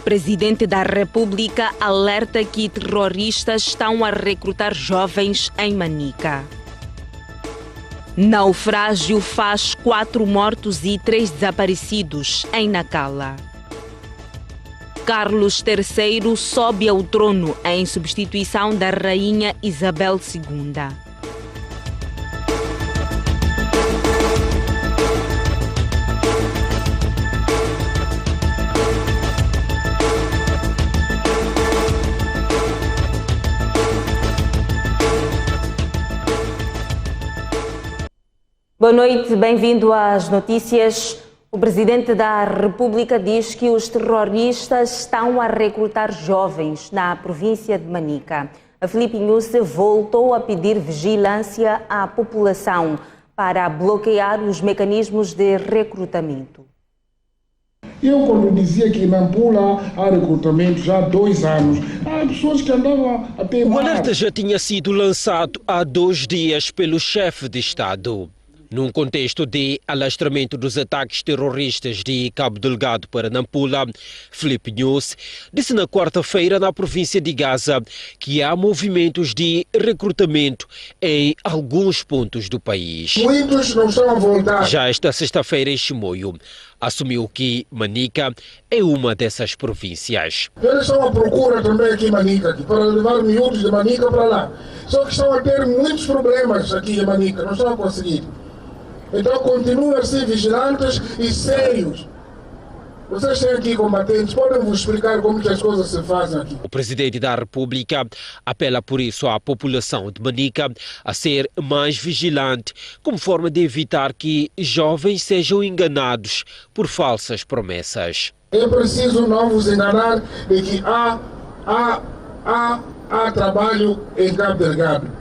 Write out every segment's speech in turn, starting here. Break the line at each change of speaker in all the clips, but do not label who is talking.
Presidente da República alerta que terroristas estão a recrutar jovens em Manica. Naufrágio faz 4 mortos e 3 desaparecidos em Nacala. Carlos III sobe ao trono em substituição da Rainha Isabel II.
Boa noite, bem-vindo às notícias. O Presidente da República diz que os terroristas estão a recrutar jovens na província de Manica. A Filipe Nyusi voltou a pedir vigilância à população para bloquear os mecanismos de recrutamento.
Eu, quando dizia que em Nampula há recrutamento já há 2 anos, há pessoas que andavam a teimar.
O alerta já tinha sido lançado há 2 dias pelo chefe de Estado. Num contexto de alastramento dos ataques terroristas de Cabo Delgado para Nampula, Filipe Nyusi disse na quarta-feira na província de Gaza que há movimentos de recrutamento em alguns pontos do país.
Muitos não estão a voltar.
Já esta sexta-feira, em Chimoio assumiu que Manica é uma dessas províncias.
Eles estão à procura também aqui em Manica, para levar miúdos de Manica para lá. Só que estão a ter muitos problemas aqui em Manica, não estão a conseguir. Então continuem a ser vigilantes e sérios. Vocês têm aqui combatentes, podem vos explicar como que as coisas se fazem aqui.
O Presidente da República apela por isso à população de Manica a ser mais vigilante, como forma de evitar que jovens sejam enganados por falsas promessas.
É preciso não vos enganar de que há trabalho em Cabo Delgado.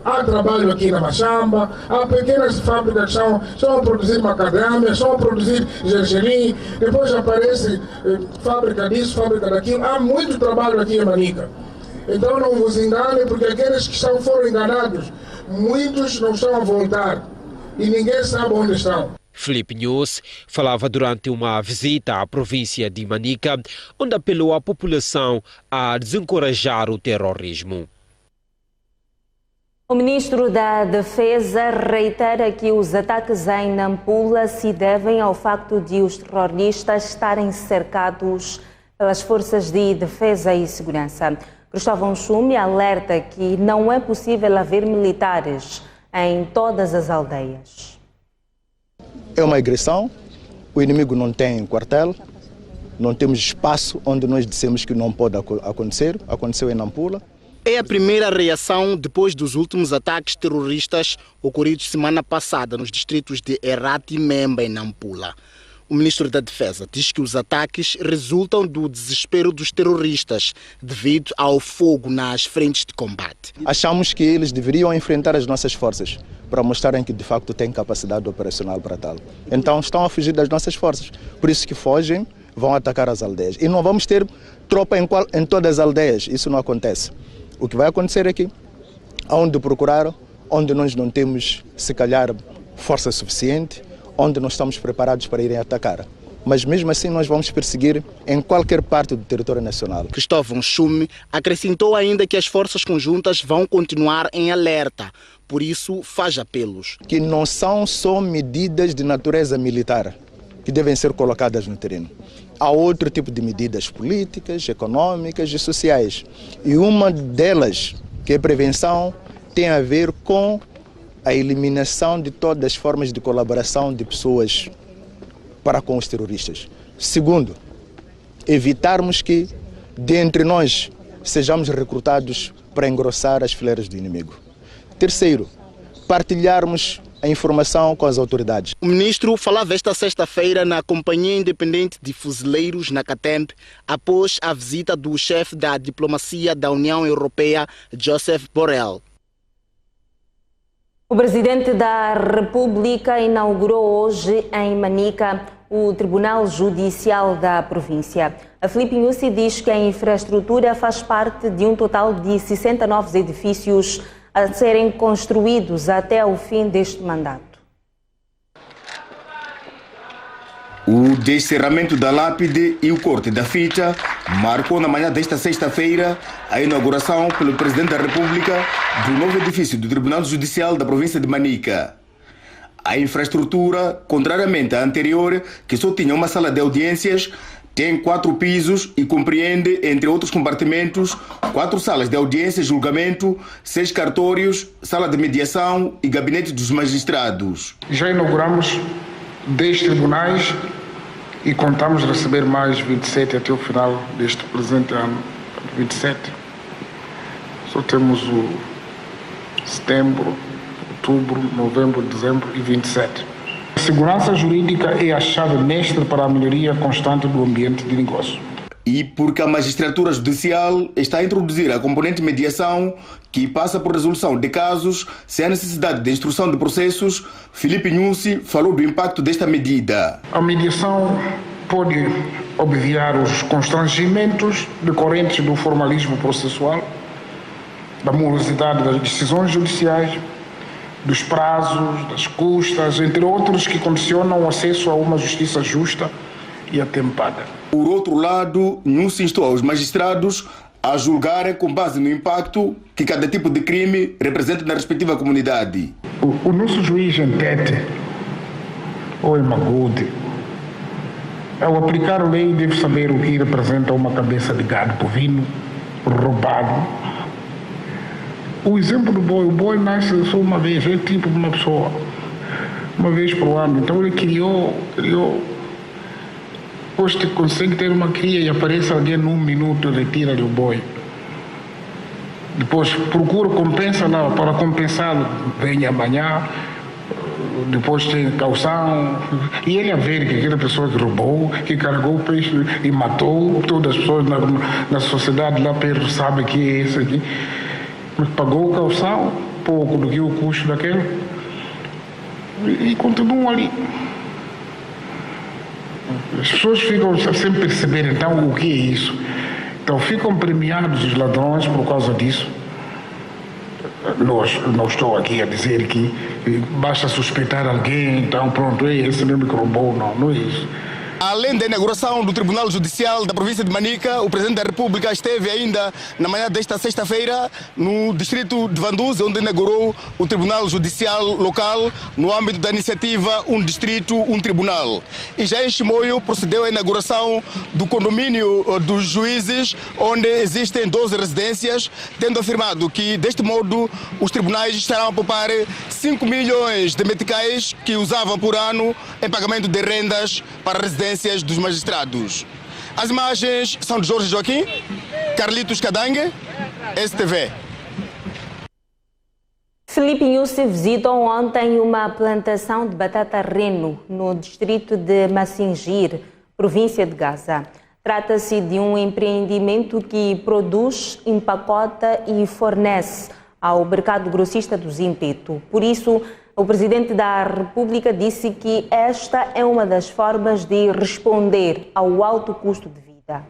Há trabalho aqui na Machamba, há pequenas fábricas que estão a produzir macadâmia, estão a produzir gergelim, depois aparece fábrica disso, fábrica daquilo. Há muito trabalho aqui em Manica. Então não vos enganem, porque aqueles que foram enganados, muitos não estão a voltar e ninguém sabe onde estão.
Filipe Nyusi falava durante uma visita à província de Manica, onde apelou à população a desencorajar o terrorismo.
O ministro da Defesa reitera que os ataques em Nampula se devem ao facto de os terroristas estarem cercados pelas forças de defesa e segurança. Cristóvão Chumi alerta que não é possível haver militares em todas as aldeias.
É uma agressão, o inimigo não tem quartel, não temos espaço onde nós dissemos que não pode acontecer, aconteceu em Nampula.
É a primeira reação depois dos últimos ataques terroristas ocorridos semana passada nos distritos de Herat e Memba, em Nampula. O ministro da Defesa diz que os ataques resultam do desespero dos terroristas devido ao fogo nas frentes de combate.
Achamos que eles deveriam enfrentar as nossas forças para mostrarem que de facto têm capacidade operacional para tal. Então estão a fugir das nossas forças, por isso que fogem, vão atacar as aldeias. E não vamos ter tropa em todas as aldeias, isso não acontece. O que vai acontecer aqui, onde procuraram, onde nós não temos, se calhar, força suficiente, onde não estamos preparados para irem atacar. Mas mesmo assim nós vamos perseguir em qualquer parte do território nacional.
Cristóvão Chumi acrescentou ainda que as forças conjuntas vão continuar em alerta, por isso faz apelos.
Que não são só medidas de natureza militar que devem ser colocadas no terreno. Há outro tipo de medidas políticas, econômicas e sociais. E uma delas, que é prevenção, tem a ver com a eliminação de todas as formas de colaboração de pessoas para com os terroristas. Segundo, evitarmos que, dentre nós, sejamos recrutados para engrossar as fileiras do inimigo. Terceiro, partilharmos a informação com as autoridades.
O ministro falava esta sexta-feira na Companhia Independente de Fuzileiros, na CATEMP, após a visita do chefe da diplomacia da União Europeia, Josep Borrell.
O Presidente da República inaugurou hoje em Manica o Tribunal Judicial da província. A Filipe Nyusi diz que a infraestrutura faz parte de um total de 60 novos edifícios a serem construídos até o fim deste mandato.
O descerramento da lápide e o corte da fita marcou na manhã desta sexta-feira a inauguração pelo Presidente da República do novo edifício do Tribunal Judicial da província de Manica. A infraestrutura, contrariamente à anterior, que só tinha uma sala de audiências, tem 4 pisos e compreende, entre outros compartimentos, 4 salas de audiência e julgamento, 6 cartórios, sala de mediação e gabinete dos magistrados.
Já inauguramos 10 tribunais e contamos receber mais 27 até o final deste presente ano. 27. Só temos o setembro, outubro, novembro, dezembro e 27. A segurança jurídica é a chave mestra para a melhoria constante do ambiente de negócio.
E porque a magistratura judicial está a introduzir a componente mediação, que passa por resolução de casos sem a necessidade de instrução de processos, Filipe Nhusi falou do impacto desta medida.
A mediação pode obviar os constrangimentos decorrentes do formalismo processual, da morosidade das decisões judiciais, dos prazos, das custas, entre outros, que condicionam o acesso a uma justiça justa e atempada.
Por outro lado, Nhusi instou aos magistrados a julgarem com base no impacto que cada tipo de crime representa na respectiva comunidade.
O nosso juiz em Tete, ou em Magude, ao aplicar a lei, deve saber o que representa uma cabeça de gado bovino roubado. O exemplo do boi, o boi nasce só uma vez, é tipo uma pessoa, uma vez por ano. Então ele criou. Hoje consegue ter uma cria e aparece alguém num minuto e retira-lhe o boi. Depois procura, compensa lá, para compensá-lo, vem amanhã, depois tem caução. E ele a ver que aquela pessoa que roubou, que carregou o peixe e matou, todas as pessoas na sociedade lá perto sabem que é isso aqui. Mas pagou caução, pouco do que o custo daquele, e continuam ali. As pessoas ficam sem perceber então o que é isso. Então ficam premiados os ladrões por causa disso. Não estou aqui a dizer que basta suspeitar alguém, então pronto, é esse mesmo que roubou, não é isso.
Além da inauguração do Tribunal Judicial da província de Manica, o Presidente da República esteve ainda na manhã desta sexta-feira no distrito de Vanduze, onde inaugurou o Tribunal Judicial local no âmbito da iniciativa Um Distrito, Um Tribunal. E já em Chimoio procedeu a inauguração do condomínio dos juízes, onde existem 12 residências, tendo afirmado que deste modo os tribunais estarão a poupar 5 milhões de meticais que usavam por ano em pagamento de rendas para residências dos magistrados. As imagens são de Jorge Joaquim, Carlitos Cadangue, STV.
Filipe Nhusi visitou ontem uma plantação de batata reno no distrito de Massingir, província de Gaza. Trata-se de um empreendimento que produz, empacota e fornece ao mercado grossista do Zimpeto. Por isso, o Presidente da República disse que esta é uma das formas de responder ao alto custo de vida.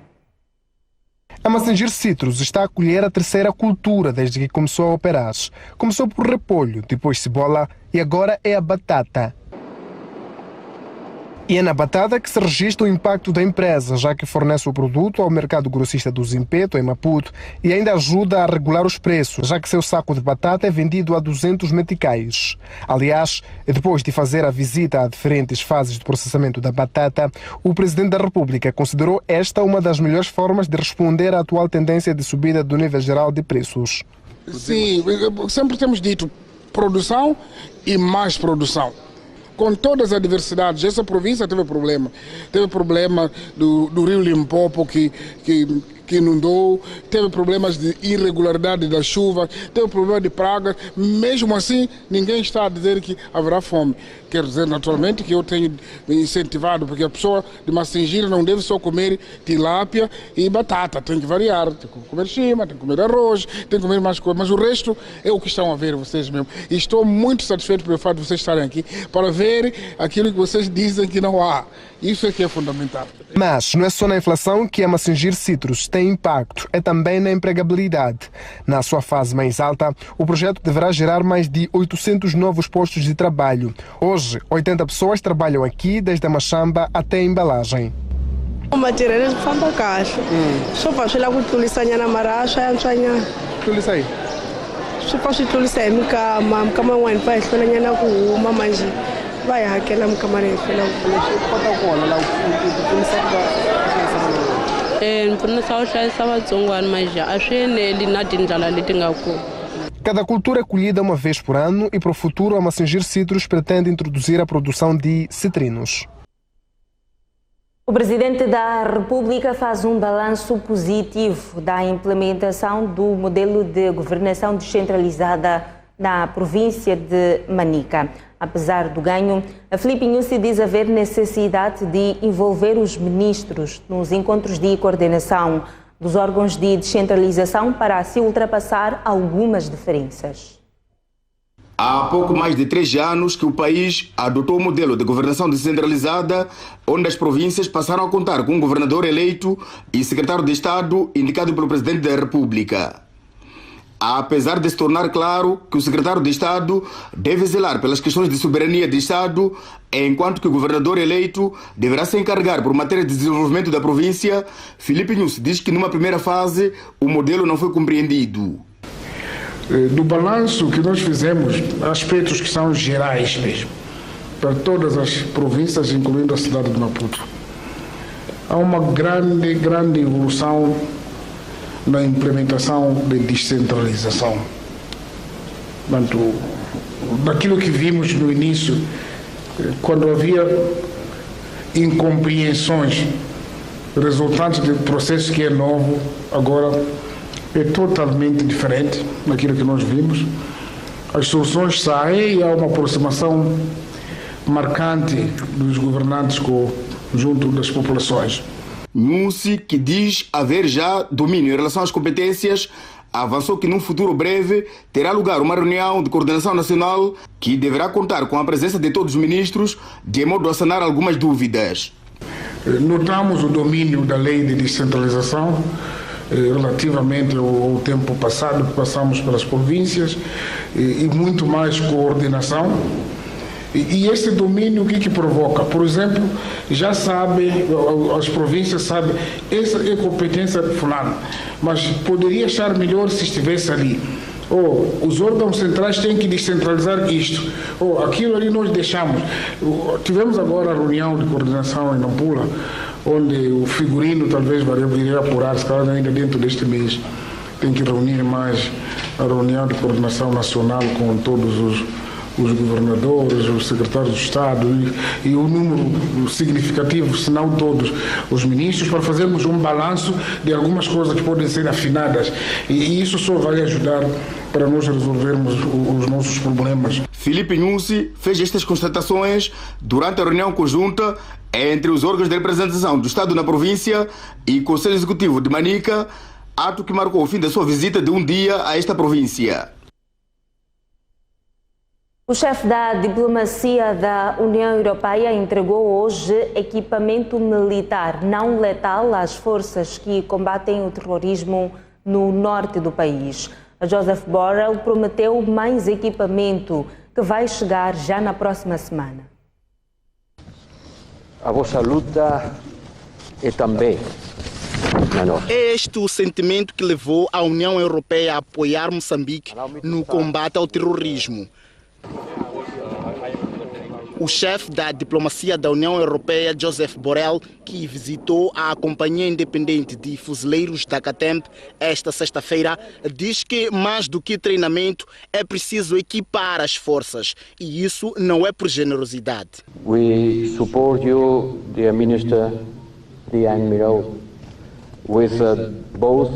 A Massingir Citrus está a acolher a terceira cultura desde que começou a operar. Começou por repolho, depois cebola e agora é a batata. E é na batata que se registra o impacto da empresa, já que fornece o produto ao mercado grossista do Zimpeto, em Maputo, e ainda ajuda a regular os preços, já que seu saco de batata é vendido a 200 meticais. Aliás, depois de fazer a visita a diferentes fases do processamento da batata, o Presidente da República considerou esta uma das melhores formas de responder à atual tendência de subida do nível geral de preços.
Sim, sempre temos dito produção e mais produção. Com todas as adversidades, essa província teve problema. Teve problema do rio Limpopo que inundou, teve problemas de irregularidade da chuva, teve problema de pragas. Mesmo assim, ninguém está a dizer que haverá fome. Quero dizer, naturalmente, que eu tenho incentivado, porque a pessoa de Massingir não deve só comer tilápia e batata, tem que variar, tem que comer chima, tem que comer arroz, tem que comer mais coisas, mas o resto é o que estão a ver vocês mesmos. E estou muito satisfeito pelo fato de vocês estarem aqui para ver aquilo que vocês dizem que não há. Isso é que é fundamental.
Mas não é só na inflação que a Massingir Citrus tem impacto, é também na empregabilidade. Na sua fase mais alta, o projeto deverá gerar mais de 800 novos postos de trabalho. Hoje, 80 pessoas trabalham aqui, desde a machamba até a embalagem.
O material é fanta caixa. Só para chegar com tulisanha na maracha, é ançanha.
Tulisai?
Se fosse tulisai, me cama wine para escolher na rua, mamãe. Vai aquela me camarei, filho.
Quanto cola lá o tulisai
Não precisa achar essa vazão, mas já achei nele na tindala ali tem algo.
Cada cultura é colhida uma vez por ano e para o futuro a Massingir Citrus pretende introduzir a produção de citrinos.
O Presidente da República faz um balanço positivo da implementação do modelo de governação descentralizada na província de Manica. Apesar do ganho, a Filipe Nyusi diz haver necessidade de envolver os ministros nos encontros de coordenação dos órgãos de descentralização para assim ultrapassar algumas diferenças.
Há pouco mais de 3 anos que o país adotou o modelo de governação descentralizada, onde as províncias passaram a contar com um governador eleito e secretário de Estado indicado pelo Presidente da República. Apesar de se tornar claro que o secretário de Estado deve zelar pelas questões de soberania de Estado, enquanto que o governador eleito deverá se encarregar por matéria de desenvolvimento da província, Filipe Nyusi diz que numa primeira fase o modelo não foi compreendido.
Do balanço que nós fizemos, aspectos que são gerais mesmo, para todas as províncias, incluindo a cidade de Maputo. Há uma grande evolução na implementação de descentralização. Portanto, daquilo que vimos no início, quando havia incompreensões resultantes de processo que é novo, agora é totalmente diferente daquilo que nós vimos. As soluções saem e há uma aproximação marcante dos governantes junto das populações.
Nyusi, que diz haver já domínio em relação às competências, avançou que num futuro breve terá lugar uma reunião de coordenação nacional que deverá contar com a presença de todos os ministros, de modo a sanar algumas dúvidas.
Notamos o domínio da lei de descentralização relativamente ao tempo passado que passamos pelas províncias e muito mais coordenação. E esse domínio o que provoca? Por exemplo, já sabe, as províncias sabem, essa é competência de fulano, mas poderia estar melhor se estivesse ali. Os órgãos centrais têm que descentralizar isto. Aquilo ali nós deixamos. Tivemos agora a reunião de coordenação em Nampula, onde o figurino talvez iria apurar, se calhar ainda dentro deste mês. Tem que reunir mais a reunião de coordenação nacional com todos os governadores, os secretários de Estado e o número significativo, se não todos, os ministros, para fazermos um balanço de algumas coisas que podem ser afinadas. E isso só vai ajudar para nós resolvermos os nossos problemas.
Filipe Nyusi fez estas constatações durante a reunião conjunta entre os órgãos de representação do Estado na província e o Conselho Executivo de Manica, ato que marcou o fim da sua visita de um dia a esta província.
O chefe da diplomacia da União Europeia entregou hoje equipamento militar não letal às forças que combatem o terrorismo no norte do país. A Joseph Borrell prometeu mais equipamento que vai chegar já na próxima semana.
A vossa luta é também na nossa.
É este o sentimento que levou a União Europeia a apoiar Moçambique no combate ao terrorismo. O chefe da diplomacia da União Europeia, Joseph Borrell, que visitou a Companhia Independente de Fuzileiros da CATEMP esta sexta-feira, diz que mais do que treinamento é preciso equipar as forças e isso não é por generosidade.
We support you, dear Minister, dear Admiral, with both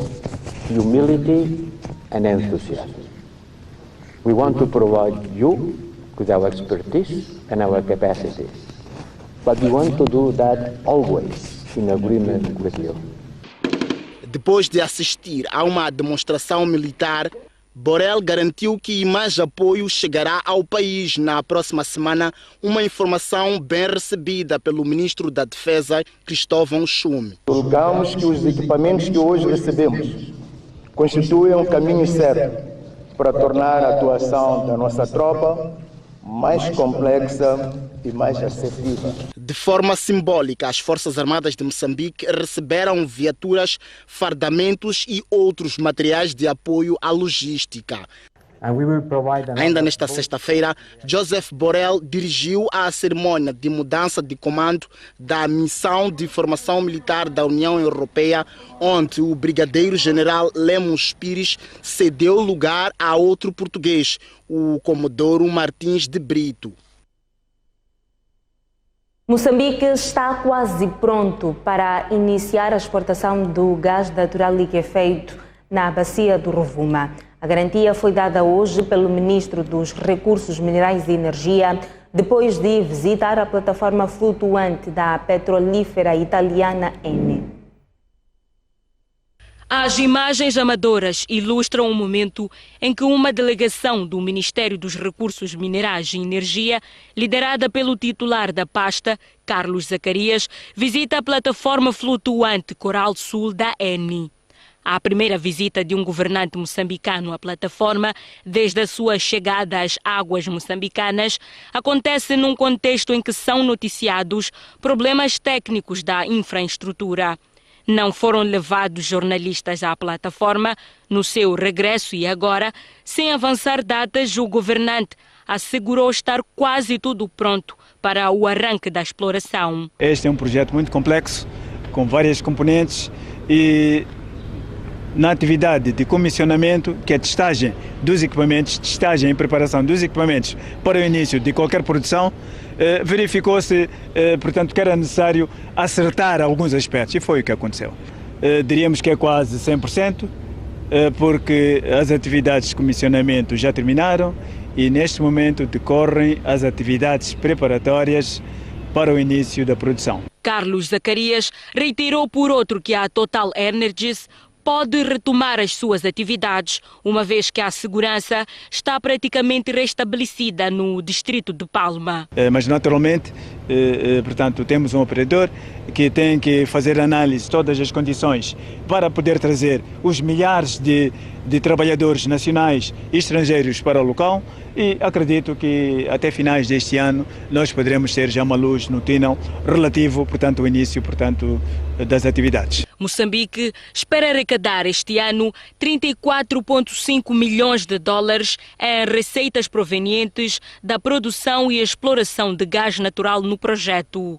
humility and enthusiasm. We want to provide you with our expertise and our capacity. But we want to do that always in agreement with you.
Depois de assistir a uma demonstração militar, Borrell garantiu que mais apoio chegará ao país na próxima semana, uma informação bem recebida pelo ministro da Defesa, Cristóvão Chume.
Julgamos que os equipamentos que hoje recebemos constituem um caminho certo para tornar a atuação da nossa tropa mais complexa e mais assertiva.
De forma simbólica, as Forças Armadas de Moçambique receberam viaturas, fardamentos e outros materiais de apoio à logística. Ainda nesta sexta-feira, Joseph Borrell dirigiu a cerimônia de mudança de comando da Missão de Formação Militar da União Europeia, onde o brigadeiro-general Lemos Pires cedeu lugar a outro português, o Comodoro Martins de Brito.
Moçambique está quase pronto para iniciar a exportação do gás natural liquefeito na bacia do Rovuma. A garantia foi dada hoje pelo ministro dos Recursos Minerais e Energia, depois de visitar a plataforma flutuante da petrolífera italiana Eni.
As imagens amadoras ilustram o momento em que uma delegação do Ministério dos Recursos Minerais e Energia, liderada pelo titular da pasta, Carlos Zacarias, visita a plataforma flutuante Coral Sul da Eni. A primeira visita de um governante moçambicano à plataforma, desde a sua chegada às águas moçambicanas, acontece num contexto em que são noticiados problemas técnicos da infraestrutura. Não foram levados jornalistas à plataforma no seu regresso e agora, sem avançar datas, o governante assegurou estar quase tudo pronto para o arranque da exploração.
Este é um projeto muito complexo, com várias componentes e na atividade de comissionamento, que é testagem dos equipamentos, testagem e preparação dos equipamentos para o início de qualquer produção, verificou-se, portanto, que era necessário acertar alguns aspectos e foi o que aconteceu. Diríamos que é quase 100%, porque as atividades de comissionamento já terminaram e neste momento decorrem as atividades preparatórias para o início da produção.
Carlos Zacarias reiterou por outro que a Total Energies pode retomar as suas atividades, uma vez que a segurança está praticamente restabelecida no distrito de Palma.
Mas naturalmente, portanto, temos um operador que tem que fazer análise de todas as condições para poder trazer os milhares de trabalhadores nacionais e estrangeiros para o local e acredito que até finais deste ano nós poderemos ter já uma luz no túnel relativo, portanto, ao início, portanto, das atividades.
Moçambique espera arrecadar este ano 34,5 milhões de dólares em receitas provenientes da produção e exploração de gás natural no projeto.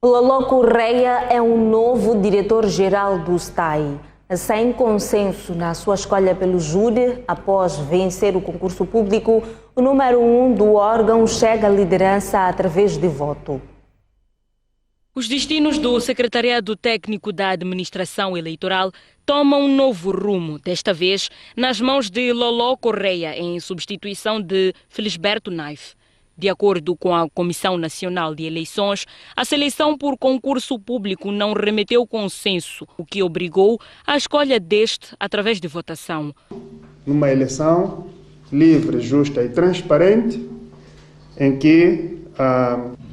Lolo Correia é o novo diretor-geral do STAI. Sem consenso na sua escolha pelo júri, após vencer o concurso público, o número 1 do órgão chega à liderança através de voto.
Os destinos do Secretariado Técnico da Administração Eleitoral tomam um novo rumo, desta vez nas mãos de Lolo Correia, em substituição de Felisberto Naif. De acordo com a Comissão Nacional de Eleições, a seleção por concurso público não remeteu consenso, o que obrigou à escolha deste através de votação.
Numa eleição livre, justa e transparente, em que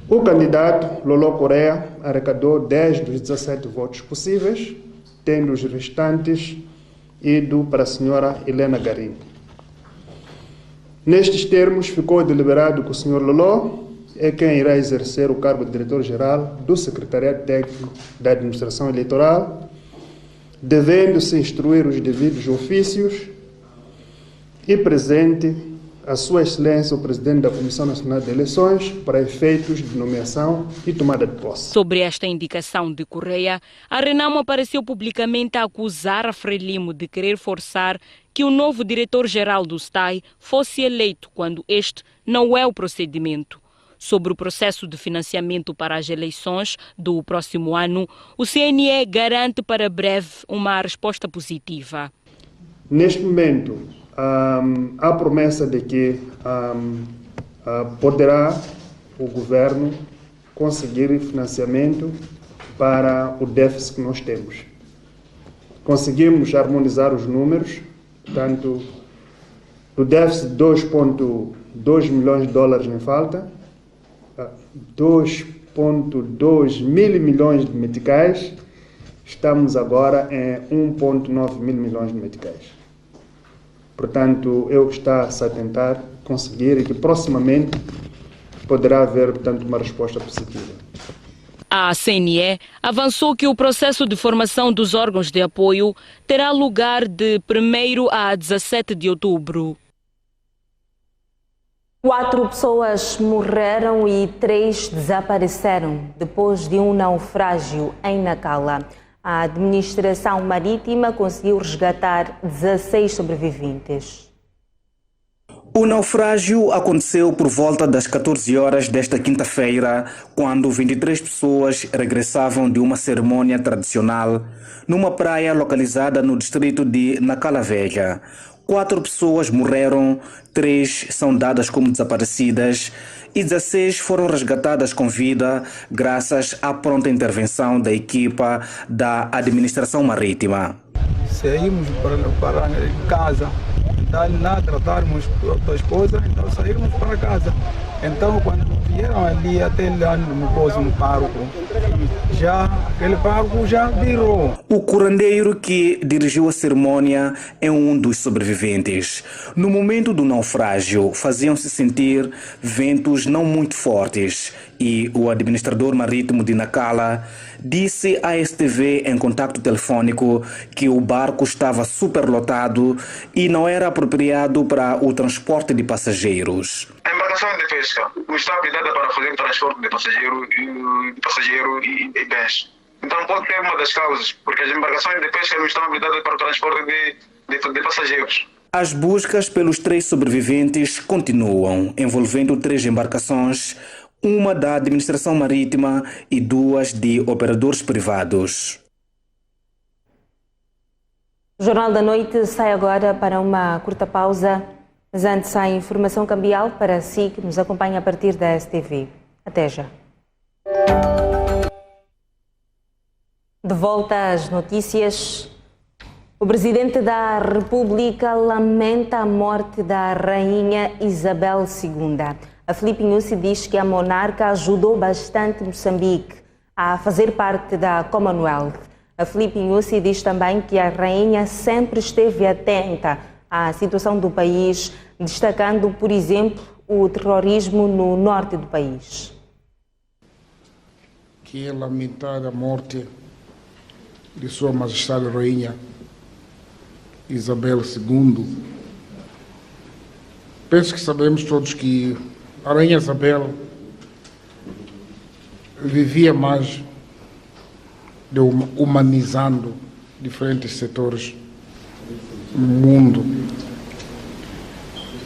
o candidato Lolo Correia arrecadou 10 dos 17 votos possíveis, tendo os restantes ido para a senhora Helena Garim. Nestes termos, ficou deliberado que o Sr. Lolo é quem irá exercer o cargo de diretor-geral do Secretariado Técnico da Administração Eleitoral, devendo-se instruir os devidos ofícios e presente a Sua Excelência, o Presidente da Comissão Nacional de Eleições, para efeitos de nomeação e tomada de posse.
Sobre esta indicação de Correia, a Renamo apareceu publicamente a acusar a Frelimo de querer forçar que o novo diretor-geral do STAI fosse eleito quando este não é o procedimento. Sobre o processo de financiamento para as eleições do próximo ano, o CNE garante para breve uma resposta positiva.
Neste momento, há promessa de que poderá o governo conseguir financiamento para o déficit que nós temos. Conseguimos harmonizar os números Portanto, do déficit de 2,2 milhões de dólares em falta, 2,2 mil milhões de meticais, estamos agora em 1,9 mil milhões de meticais. Portanto, é o que está-se a tentar conseguir e que proximamente poderá haver, portanto, uma resposta positiva.
A CNE avançou que o processo de formação dos órgãos de apoio terá lugar de 1º a 17 de outubro.
4 pessoas morreram e 3 desapareceram depois de um naufrágio em Nacala. A administração marítima conseguiu resgatar 16 sobreviventes.
O naufrágio aconteceu por volta das 14 horas desta quinta-feira, quando 23 pessoas regressavam de uma cerimônia tradicional numa praia localizada no distrito de Nacala Velha. 4 pessoas morreram, 3 são dadas como desaparecidas e 16 foram resgatadas com vida graças à pronta intervenção da equipa da administração marítima.
Saímos para casa, então lá tratarmos a esposa, então saímos para casa. Então quando vieram ali até lá no próximo parque, já aquele parque já virou.
O curandeiro que dirigiu a cerimônia é um dos sobreviventes. No momento do naufrágio, faziam-se sentir ventos não muito fortes e o administrador marítimo de Nacala disse à STV em contacto telefônico que o barco estava superlotado e não era apropriado para o transporte de passageiros.
A embarcação de pesca não está habilitada para fazer o transporte de passageiro e bens. Então pode ser uma das causas, porque as embarcações de pesca não estão habilitadas para o transporte de passageiros.
As buscas pelos 3 sobreviventes continuam, envolvendo 3 embarcações, uma da administração marítima e 2 de operadores privados.
O Jornal da Noite sai agora para uma curta pausa, mas antes a informação cambial para si que nos acompanha a partir da STV. Até já. De volta às notícias. O presidente da República lamenta a morte da rainha Isabel II. A Filipe Nyusi diz que a monarca ajudou bastante Moçambique a fazer parte da Commonwealth. A Filipe Nyusi diz também que a rainha sempre esteve atenta à situação do país, destacando, por exemplo, o terrorismo no norte do país.
Que é lamentar a morte de Sua Majestade Rainha Isabel II. Penso que sabemos todos que a Rainha Isabel vivia mais de humanizando diferentes setores no mundo.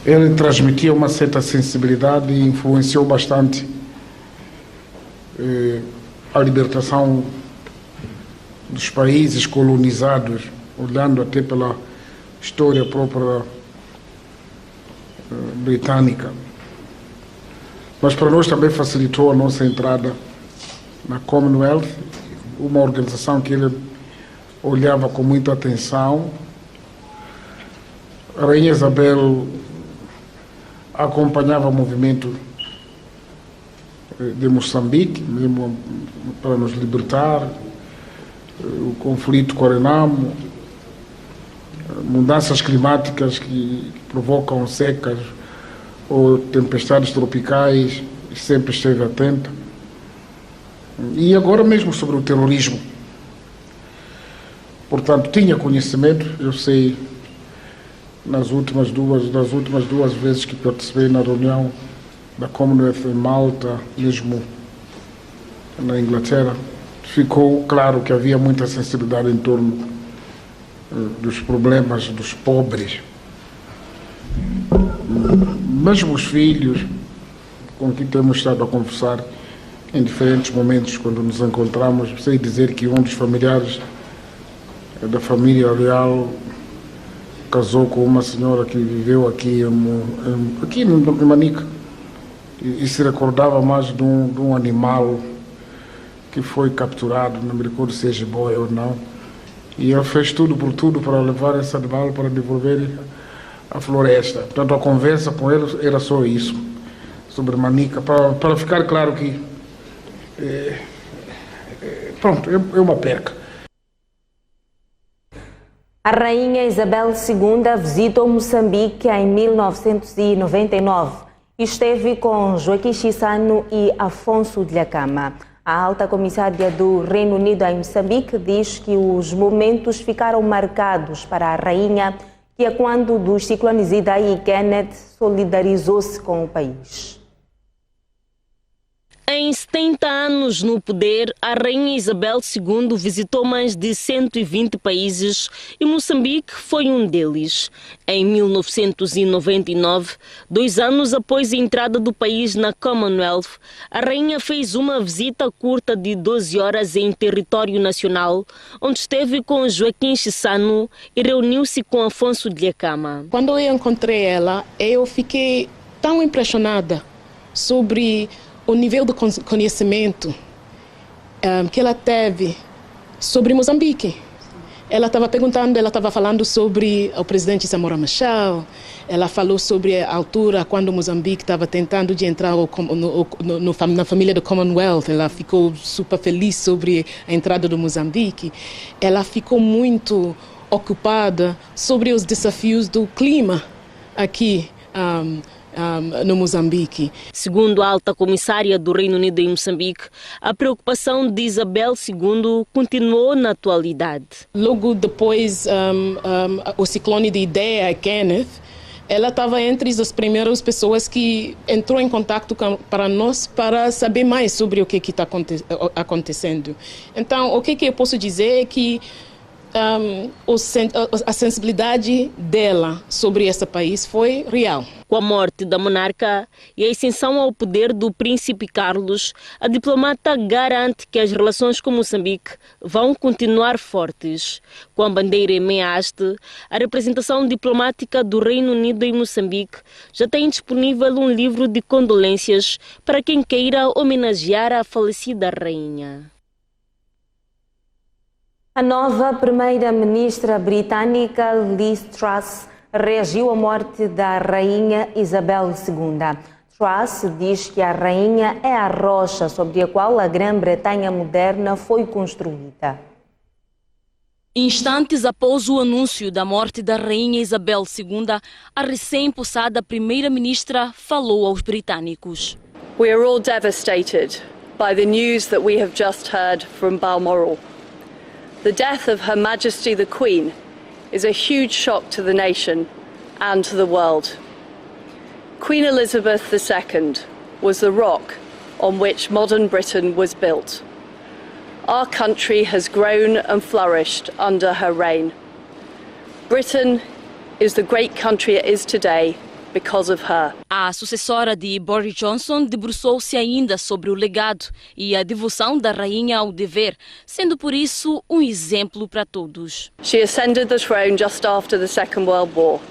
Ele transmitia uma certa sensibilidade e influenciou bastante a libertação dos países colonizados, olhando até pela história própria britânica. Mas para nós também facilitou a nossa entrada na Commonwealth, uma organização que ele olhava com muita atenção. A Rainha Isabel acompanhava o movimento de Moçambique, mesmo para nos libertar, o conflito com o Renamo, mudanças climáticas que provocam secas ou tempestades tropicais, sempre esteve atenta. E agora mesmo sobre o terrorismo. Portanto, tinha conhecimento, eu sei, das últimas duas vezes que participei na reunião da Commonwealth em Malta, mesmo na Inglaterra, ficou claro que havia muita sensibilidade em torno dos problemas dos pobres. Mesmo os filhos com quem temos estado a conversar em diferentes momentos quando nos encontramos, sei dizer que um dos familiares da família real casou com uma senhora que viveu aqui em Manica e se recordava mais de um animal que foi capturado, não me recordo se é jiboia ou não, E ele fez tudo por tudo para levar esse animal para devolver a floresta. Portanto, a conversa com ele era só isso, sobre Manica, para ficar claro que pronto, é uma perca.
A rainha Isabel II visitou Moçambique em 1999 e esteve com Joaquim Chissano e Afonso de Lhakama. A alta comissária do Reino Unido em Moçambique diz que os momentos ficaram marcados para a rainha, que é quando dos ciclones Idai e Kenneth solidarizou-se com o país.
Em 70 anos no poder, a rainha Isabel II visitou mais de 120 países e Moçambique foi um deles. Em 1999, 2 anos após a entrada do país na Commonwealth, a rainha fez uma visita curta de 12 horas em território nacional, onde esteve com Joaquim Chissano e reuniu-se com Afonso de Lhakama.
Quando eu encontrei ela, eu fiquei tão impressionada sobre o nível de conhecimento que ela teve sobre Moçambique. Ela estava falando sobre o presidente Samora Machel, ela falou sobre a altura quando Moçambique estava tentando de entrar na família do Commonwealth. Ela ficou super feliz sobre a entrada do Moçambique. Ela ficou muito ocupada sobre os desafios do clima aqui no Moçambique.
Segundo a alta comissária do Reino Unido em Moçambique, a preocupação de Isabel II continuou na atualidade.
Logo depois o ciclone de Idai, Kenneth, ela estava entre as primeiras pessoas que entrou em contato para nós para saber mais sobre o que está acontecendo. Então, o que eu posso dizer é que a sensibilidade dela sobre esse país foi real.
Com a morte da monarca e a ascensão ao poder do príncipe Carlos, a diplomata garante que as relações com Moçambique vão continuar fortes. Com a bandeira em meia haste, a representação diplomática do Reino Unido em Moçambique já tem disponível um livro de condolências para quem queira homenagear a falecida rainha.
A nova primeira-ministra britânica Liz Truss reagiu à morte da rainha Isabel II. Truss diz que a rainha é a rocha sobre a qual a Grã-Bretanha moderna foi construída.
Instantes após o anúncio da morte da rainha Isabel II, a recém-possada primeira-ministra falou aos britânicos.
We are all devastated by the news that we have just heard from Balmoral. The death of Her Majesty the Queen is a huge shock to the nation and to the world. Queen Elizabeth II was the rock on which modern Britain was built. Our country has grown and flourished under her reign. Britain is the great country it is today because of her.
A sucessora de Boris Johnson debruçou-se ainda sobre o legado e a devoção da rainha ao dever, sendo por isso um exemplo para todos.
She ascended the throne just after the Second World War.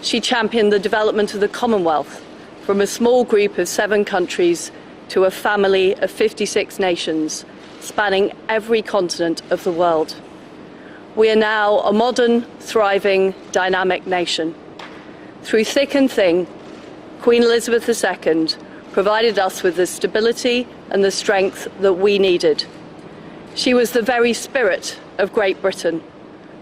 She championed the development of the Commonwealth from a small group of 7 countries to a family of 56 nations, spanning every continent of the world. We are now a modern, thriving, dynamic nation. Through thick and thin, Queen Elizabeth II provided us with the stability and the strength that we needed. She was the very spirit of Great Britain,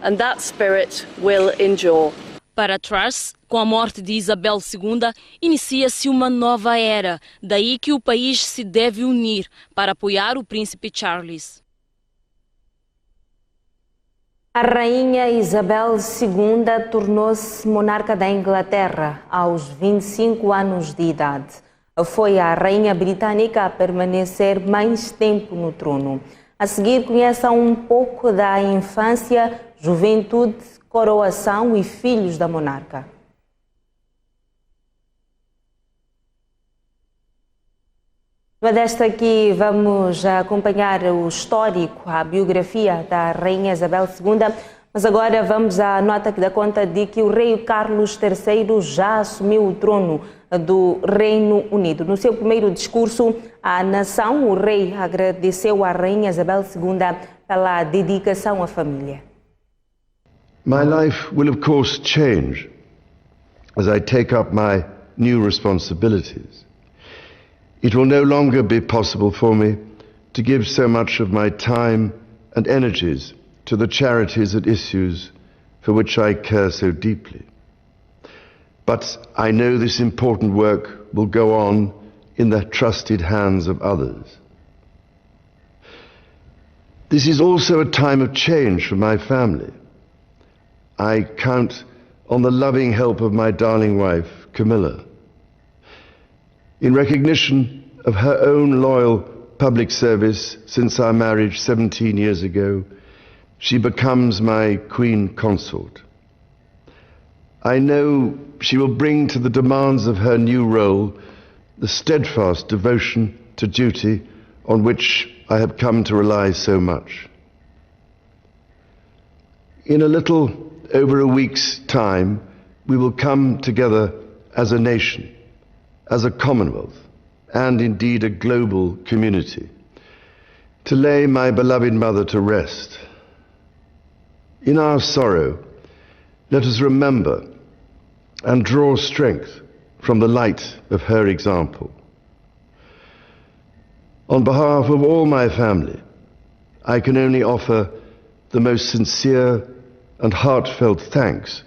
and that spirit will endure.
Para Truss, com a morte de Isabel II, inicia-se uma nova era, daí que o país se deve unir para apoiar o príncipe Charles.
A rainha Isabel II tornou-se monarca da Inglaterra aos 25 anos de idade. Foi a rainha britânica a permanecer mais tempo no trono. A seguir, conheça um pouco da infância, juventude, coroação e filhos da monarca. Desta aqui vamos acompanhar o histórico, a biografia da rainha Isabel II, mas agora vamos à nota que dá conta de que o rei Carlos III já assumiu o trono do Reino Unido. No seu primeiro discurso à nação, o rei agradeceu à rainha Isabel II pela dedicação à família.
My life will, of course, change as I take up my new responsibilities. It will no longer be possible for me to give so much of my time and energies to the charities and issues for which I care so deeply. But I know this important work will go on in the trusted hands of others. This is also a time of change for my family. I count on the loving help of my darling wife, Camilla. In recognition of her own loyal public service since our marriage 17 years ago, she becomes my queen consort. I know she will bring to the demands of her new role the steadfast devotion to duty on which I have come to rely so much. In a little over a week's time, we will come together as a nation, as a Commonwealth, and indeed a global community, to lay my beloved mother to rest. In our sorrow, let us remember and draw strength from the light of her example. On behalf of all my family, I can only offer the most sincere and heartfelt thanks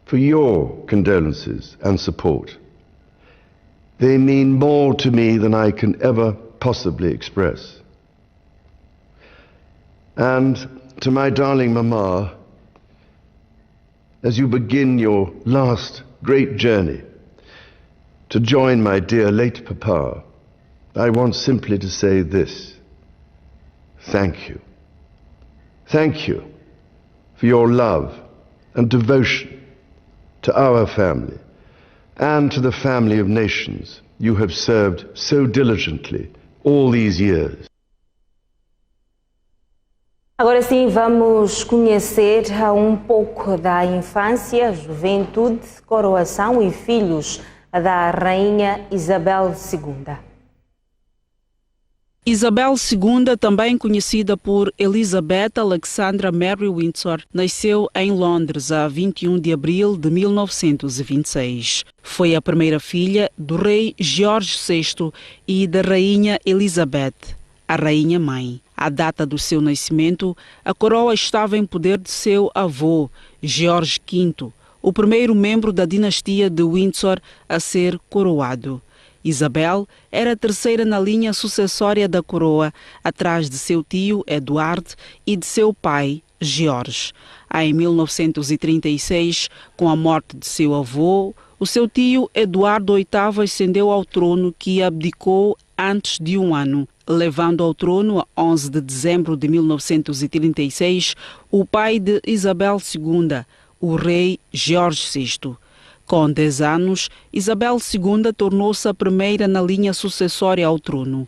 for your condolences and support. They mean more to me than I can ever possibly express. And to my darling Mama, as you begin your last great journey to join my dear late Papa, I want simply to say this: thank you. Thank you for your love and devotion to our family and to the family of nations you have served so diligently all these years.
Agora sim, vamos conhecer um pouco da infância, juventude, coroação e filhos da Rainha Isabel II.
Isabel II, também conhecida por Elizabeth Alexandra Mary Windsor, nasceu em Londres a 21 de abril de 1926. Foi a primeira filha do rei George VI e da rainha Elizabeth, a rainha-mãe. À data do seu nascimento, a coroa estava em poder de seu avô, George V, o primeiro membro da dinastia de Windsor a ser coroado. Isabel era a terceira na linha sucessória da coroa, atrás de seu tio Edward e de seu pai, George. Em 1936, com a morte de seu avô, o seu tio Eduardo VIII ascendeu ao trono, que abdicou antes de um ano, levando ao trono, a 11 de dezembro de 1936, o pai de Isabel II, o rei George VI. Com 10 anos, Isabel II tornou-se a primeira na linha sucessória ao trono.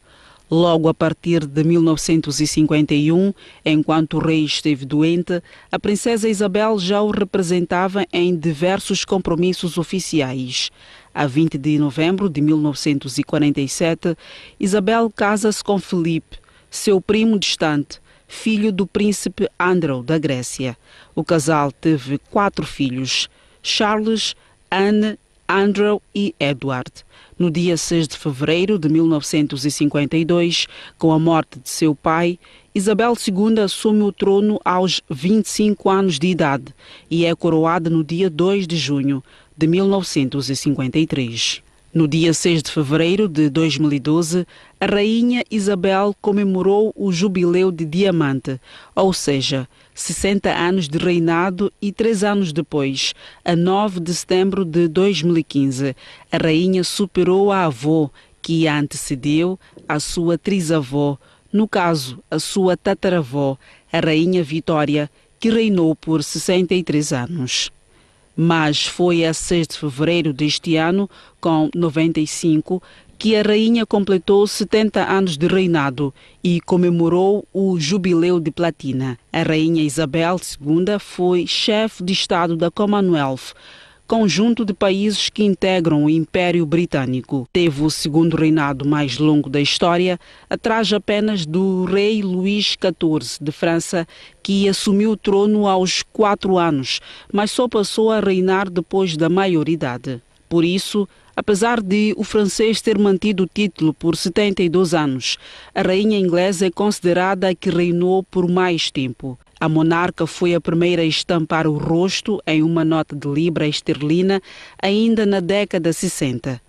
Logo a partir de 1951, enquanto o rei esteve doente, a princesa Isabel já o representava em diversos compromissos oficiais. A 20 de novembro de 1947, Isabel casa-se com Filipe, seu primo distante, filho do príncipe Andrew da Grécia. O casal teve 4 filhos: Charles, Anne, Andrew e Edward. No dia 6 de fevereiro de 1952, com a morte de seu pai, Isabel II assume o trono aos 25 anos de idade e é coroada no dia 2 de junho de 1953. No dia 6 de fevereiro de 2012, a rainha Isabel comemorou o jubileu de diamante, ou seja, 60 anos de reinado, e 3 anos depois, a 9 de setembro de 2015, a rainha superou a avó, que a antecedeu, a sua trisavó, no caso, a sua tataravó, a rainha Vitória, que reinou por 63 anos. Mas foi a 6 de fevereiro deste ano, com 95, que a rainha completou 70 anos de reinado e comemorou o Jubileu de Platina. A rainha Isabel II foi chefe de Estado da Commonwealth, conjunto de países que integram o Império Britânico. Teve o segundo reinado mais longo da história, atrás apenas do rei Luís XIV de França, que assumiu o trono aos 4 anos, mas só passou a reinar depois da maioridade. Por isso, apesar de o francês ter mantido o título por 72 anos, a rainha inglesa é considerada a que reinou por mais tempo. A monarca foi a primeira a estampar o rosto em uma nota de libra esterlina ainda na década 60.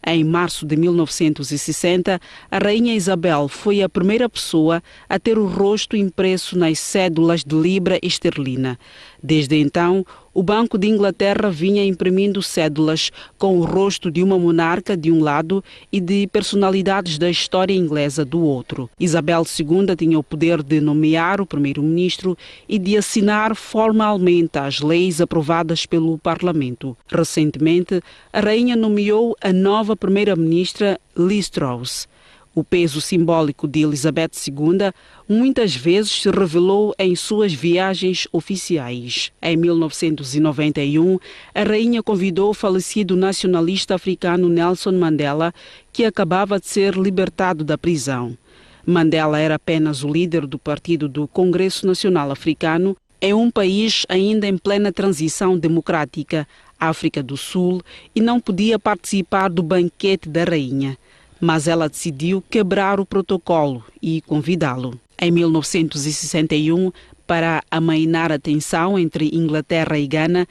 Em março de 1960, a rainha Isabel foi a primeira pessoa a ter o rosto impresso nas cédulas de libra esterlina. Desde então, o Banco de Inglaterra vinha imprimindo cédulas com o rosto de uma monarca de um lado e de personalidades da história inglesa do outro. Isabel II tinha o poder de nomear o primeiro-ministro e de assinar formalmente as leis aprovadas pelo Parlamento. Recentemente, a rainha nomeou a nova primeira-ministra Liz Truss. O peso simbólico de Elizabeth II muitas vezes se revelou em suas viagens oficiais. Em 1991, a rainha convidou o falecido nacionalista africano Nelson Mandela, que acabava de ser libertado da prisão. Mandela era apenas o líder do Partido do Congresso Nacional Africano, em um país ainda em plena transição democrática, África do Sul, e não podia participar do banquete da rainha. Mas ela decidiu quebrar o protocolo e convidá-lo. Em 1961, para amainar a tensão entre Inglaterra e Gana,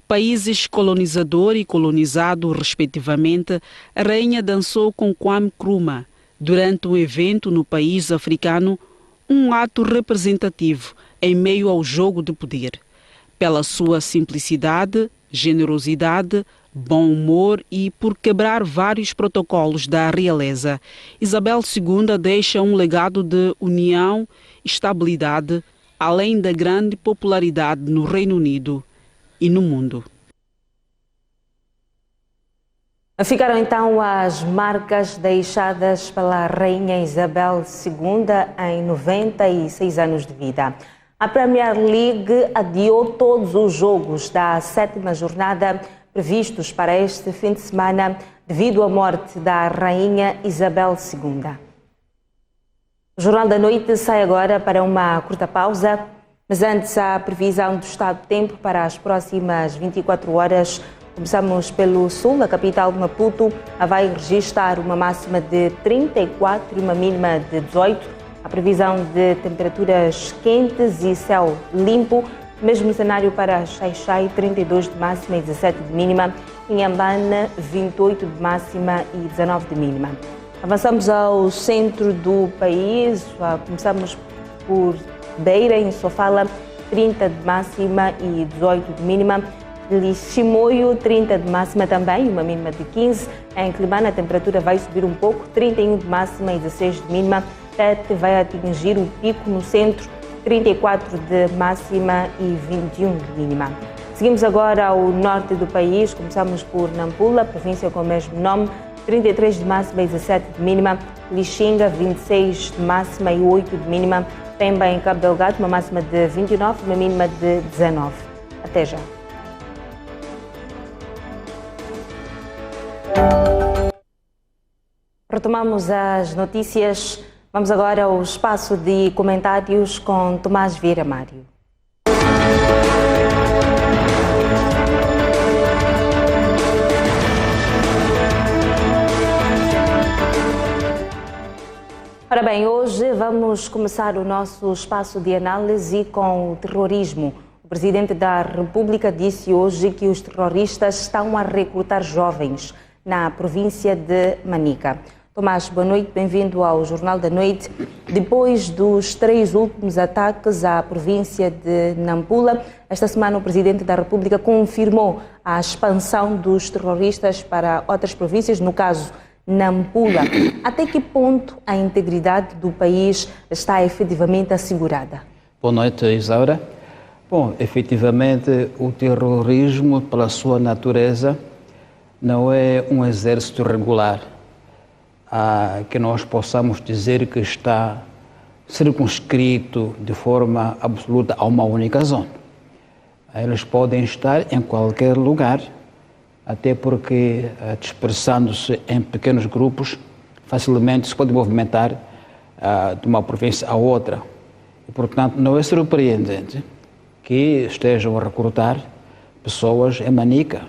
países colonizador e colonizado, respectivamente, a rainha dançou com Kwame Nkrumah durante um evento no país africano, um ato representativo em meio ao jogo de poder. Pela sua simplicidade, generosidade, bom humor e por quebrar vários protocolos da realeza, Isabel II deixa um legado de união e estabilidade, além da grande popularidade no Reino Unido e no mundo.
Ficaram então as marcas deixadas pela Rainha Isabel II em 96 anos de vida. A Premier League adiou todos os jogos da 7ª jornada previstos para este fim de semana devido à morte da Rainha Isabel II. O Jornal da Noite sai agora para uma curta pausa, mas antes a previsão do estado do tempo para as próximas 24 horas. Começamos pelo sul, a capital de Maputo vai registrar uma máxima de 34 e uma mínima de 18. A previsão de temperaturas quentes e céu limpo. Mesmo cenário para Xai-Xai, 32 de máxima e 17 de mínima. Em Ambana, 28 de máxima e 19 de mínima. Avançamos ao centro do país. Começamos por Beira, em Sofala, 30 de máxima e 18 de mínima. Chimoio, 30 de máxima também, uma mínima de 15. Em Climana, a temperatura vai subir um pouco, 31 de máxima e 16 de mínima. Tete vai atingir o pico no centro, 34 de máxima e 21 de mínima. Seguimos agora ao norte do país, começamos por Nampula, província com o mesmo nome, 33 de máxima e 17 de mínima. Lixinga, 26 de máxima e 8 de mínima. Também em Cabo Delgado, uma máxima de 29 e uma mínima de 19. Até já. Retomamos as notícias. Vamos agora ao espaço de comentários com Tomás Vieira Mário. Ora bem, hoje vamos começar o nosso espaço de análise com o terrorismo. O Presidente da República disse hoje que os terroristas estão a recrutar jovens na província de Manica. Tomás, boa noite, bem-vindo ao Jornal da Noite. Depois dos 3 últimos ataques à província de Nampula, esta semana o Presidente da República confirmou a expansão dos terroristas para outras províncias, no caso Nampula. Até que ponto a integridade do país está efetivamente assegurada?
Boa noite, Isaura. Bom, efetivamente o terrorismo, pela sua natureza, não é um exército regular, que nós possamos dizer que está circunscrito de forma absoluta a uma única zona. Eles podem estar em qualquer lugar até porque, dispersando-se em pequenos grupos, facilmente se pode movimentar de uma província a outra. E, portanto, não é surpreendente que estejam a recrutar pessoas em Manica.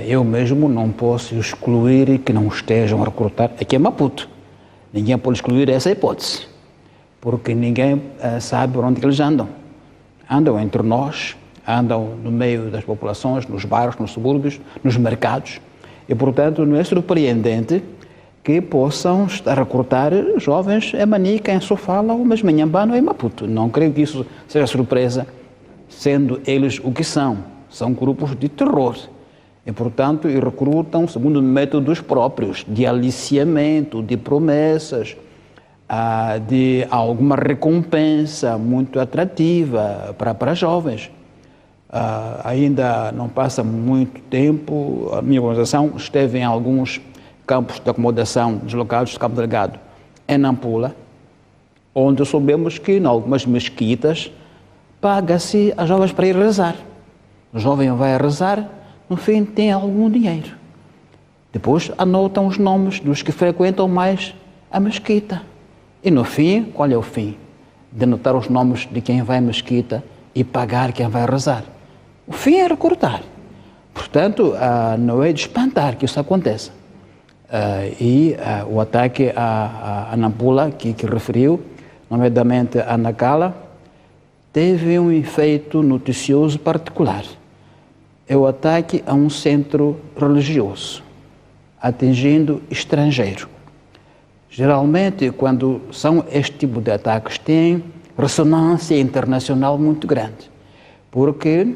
Eu mesmo não posso excluir que não estejam a recrutar aqui em Maputo. Ninguém pode excluir essa hipótese, porque ninguém sabe por onde eles andam. Andam entre nós, andam no meio das populações, nos bairros, nos subúrbios, nos mercados. E, portanto, não é surpreendente que possam estar a recrutar jovens em Manica, em Sofala, ou mesmo em Inhambane ou em Maputo. Não creio que isso seja surpresa, sendo eles o que são. São grupos de terror. E, portanto, recrutam segundo métodos próprios de aliciamento, de promessas, de alguma recompensa muito atrativa para jovens. Ainda não passa muito tempo, a minha organização esteve em alguns campos de acomodação deslocados de Cabo Delgado, em Nampula, onde soubemos que em algumas mesquitas paga-se a jovens para ir rezar. O jovem vai rezar, no fim tem algum dinheiro. Depois anotam os nomes dos que frequentam mais a mesquita. E no fim, qual é o fim? De anotar os nomes de quem vai à mesquita e pagar quem vai rezar. O fim é recrutar. Portanto, não é de espantar que isso aconteça. O ataque a Nampula, que referiu, nomeadamente a Nacala, teve um efeito noticioso particular. É o ataque a um centro religioso, atingindo estrangeiro. Geralmente, quando são este tipo de ataques, tem ressonância internacional muito grande, porque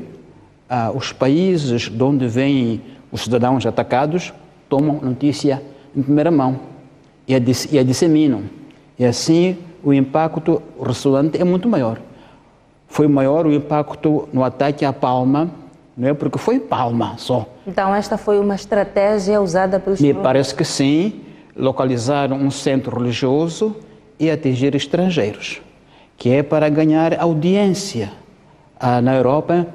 os países de onde vêm os cidadãos atacados tomam notícia em primeira mão e a disseminam. E assim o impacto ressonante é muito maior. Foi maior o impacto no ataque à Palma, não é porque foi Palma só.
Então esta foi uma estratégia usada pelos...
Me parece que sim, localizar um centro religioso e atingir estrangeiros, que é para ganhar audiência na Europa,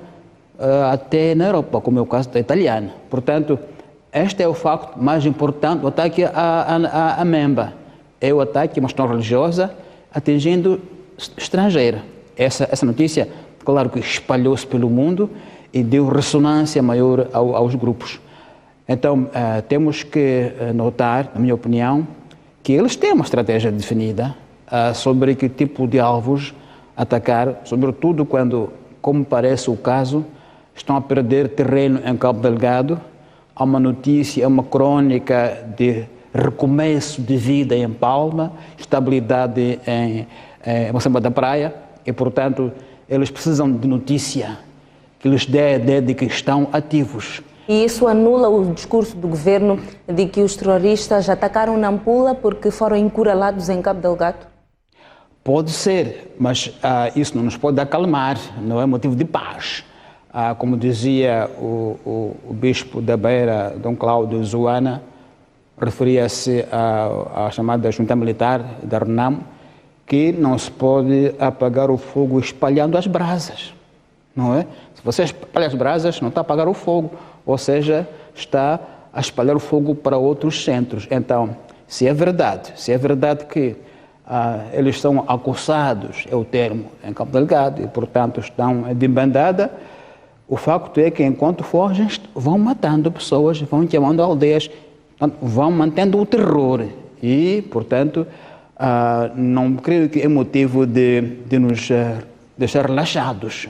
até na Europa, como é o caso da italiana. Portanto, este é o facto mais importante, o ataque a Memba. É o ataque a uma questão religiosa atingindo estrangeira. Essa notícia, claro que espalhou-se pelo mundo e deu ressonância maior aos grupos. Então, temos que notar, na minha opinião, que eles têm uma estratégia definida sobre que tipo de alvos atacar, sobretudo quando, como parece o caso, estão a perder terreno em Cabo Delgado. Há uma notícia, uma crônica de recomeço de vida em Palma, estabilidade em Moçambique da Praia, e, portanto, eles precisam de notícia que lhes dê a ideia de que estão ativos.
E isso anula o discurso do governo de que os terroristas atacaram Nampula porque foram encurralados em Cabo Delgado?
Pode ser, mas isso não nos pode acalmar, não é motivo de paz. Como dizia o bispo da Beira, Dom Cláudio Zoana, referia-se à chamada junta militar da RENAM, que não se pode apagar o fogo espalhando as brasas, não é? Se você espalha as brasas, não está a apagar o fogo, ou seja, está a espalhar o fogo para outros centros. Então, se é verdade que eles são acossados, é o termo, em Cabo Delgado, e, portanto, estão de bandada, o facto é que, enquanto fogem, vão matando pessoas, vão queimando aldeias, vão mantendo o terror. E, portanto, não creio que é motivo de nos deixar relaxados,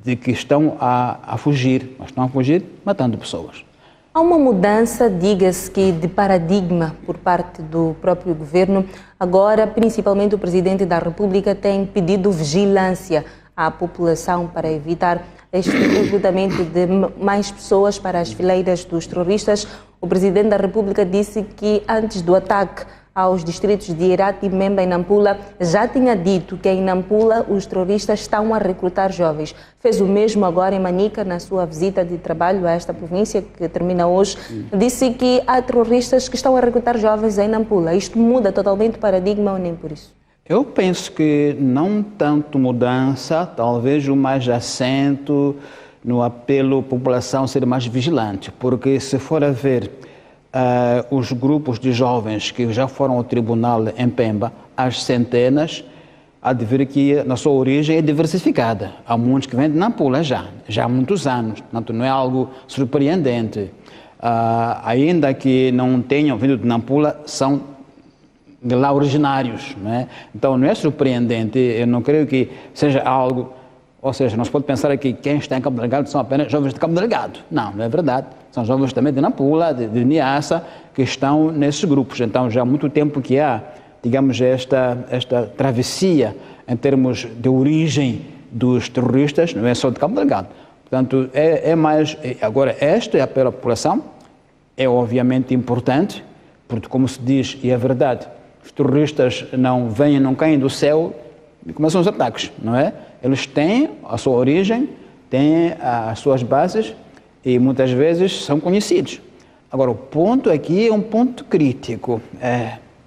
de que estão a fugir, mas estão a fugir matando pessoas.
Há uma mudança, diga-se que, de paradigma por parte do próprio governo. Agora, principalmente, o Presidente da República tem pedido vigilância à população para evitar este recrutamento de mais pessoas para as fileiras dos terroristas. O Presidente da República disse que antes do ataque aos distritos de Irati, Memba e Nampula, já tinha dito que em Nampula os terroristas estão a recrutar jovens. Fez o mesmo agora em Manica, na sua visita de trabalho a esta província, que termina hoje. Disse que há terroristas que estão a recrutar jovens em Nampula. Isto muda totalmente o paradigma ou nem por isso?
Eu penso que não tanto mudança, talvez o mais acento no apelo à população ser mais vigilante, porque se for a ver os grupos de jovens que já foram ao tribunal em Pemba, às centenas, há de ver que a sua origem é diversificada. Há muitos que vêm de Nampula já há muitos anos, portanto não é algo surpreendente. Ainda que não tenham vindo de Nampula, são de lá originários, não é? Então não é surpreendente, eu não creio que seja algo, ou seja, não se pode pensar que quem está em Cabo Delgado são apenas jovens de Cabo Delgado. Não é verdade. São jovens também de Nampula, de Niassa, que estão nesses grupos. Então já há muito tempo que há, digamos, esta travessia em termos de origem dos terroristas, não é só de Cabo Delgado. Portanto, é mais... Agora, este apelo à população é obviamente importante, porque, como se diz, e é verdade, os terroristas não caem do céu e começam os ataques, não é? Eles têm a sua origem, têm as suas bases e muitas vezes são conhecidos. Agora, o ponto aqui é um ponto crítico.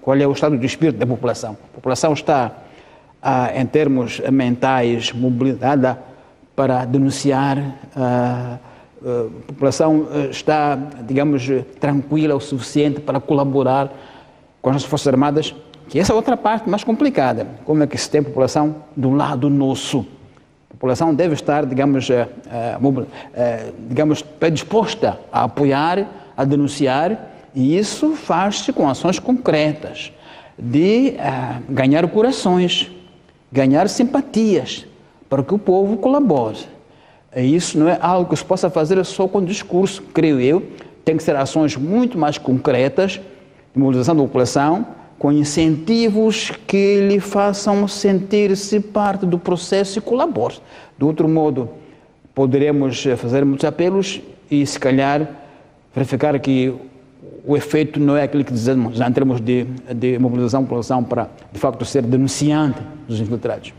Qual é o estado de espírito da população? A população está, em termos mentais, mobilizada para denunciar, a população está, digamos, tranquila o suficiente para colaborar com as Forças Armadas, que essa é outra parte mais complicada. Como é que se tem a população do lado nosso? A população deve estar, digamos, predisposta a apoiar, a denunciar, e isso faz-se com ações concretas de ganhar corações, ganhar simpatias, para que o povo colabore. Isso não é algo que se possa fazer só com discurso, creio eu. Tem que ser ações muito mais concretas, de mobilização da população, com incentivos que lhe façam sentir-se parte do processo e colabore. De outro modo, poderemos fazer muitos apelos e, se calhar, verificar que o efeito não é aquele que dizemos já em termos de mobilização da população para, de facto, ser denunciante dos infiltrados.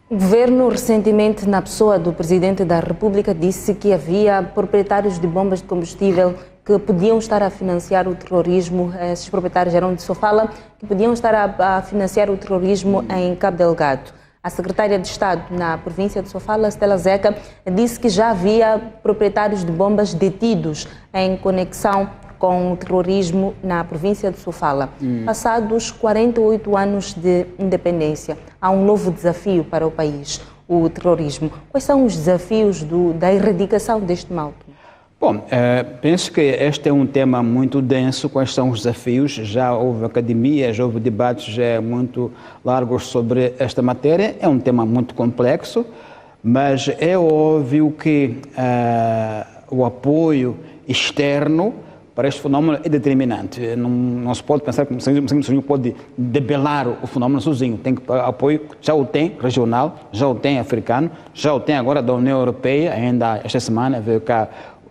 O governo, recentemente, na pessoa do Presidente da República, disse que havia proprietários de bombas de combustível que podiam estar a financiar o terrorismo. Esses proprietários eram de Sofala, que podiam estar a financiar o terrorismo em Cabo Delgado. A secretária de Estado na província de Sofala, Stella Zeca, disse que já havia proprietários de bombas detidos em conexão com o terrorismo na província de Sofala. Passados 48 anos de independência, há um novo desafio para o país, o terrorismo. Quais são os desafios da erradicação deste mal?
Bom, penso que este é um tema muito denso. Quais são os desafios? Já houve academias, já houve debates muito largos sobre esta matéria. É um tema muito complexo, mas é óbvio que o apoio externo para este fenómeno é determinante. Não se pode pensar que o sozinho pode debelar o fenómeno sozinho. Tem que apoio, já o tem regional, já o tem africano, já o tem agora da União Europeia. Ainda esta semana veio cá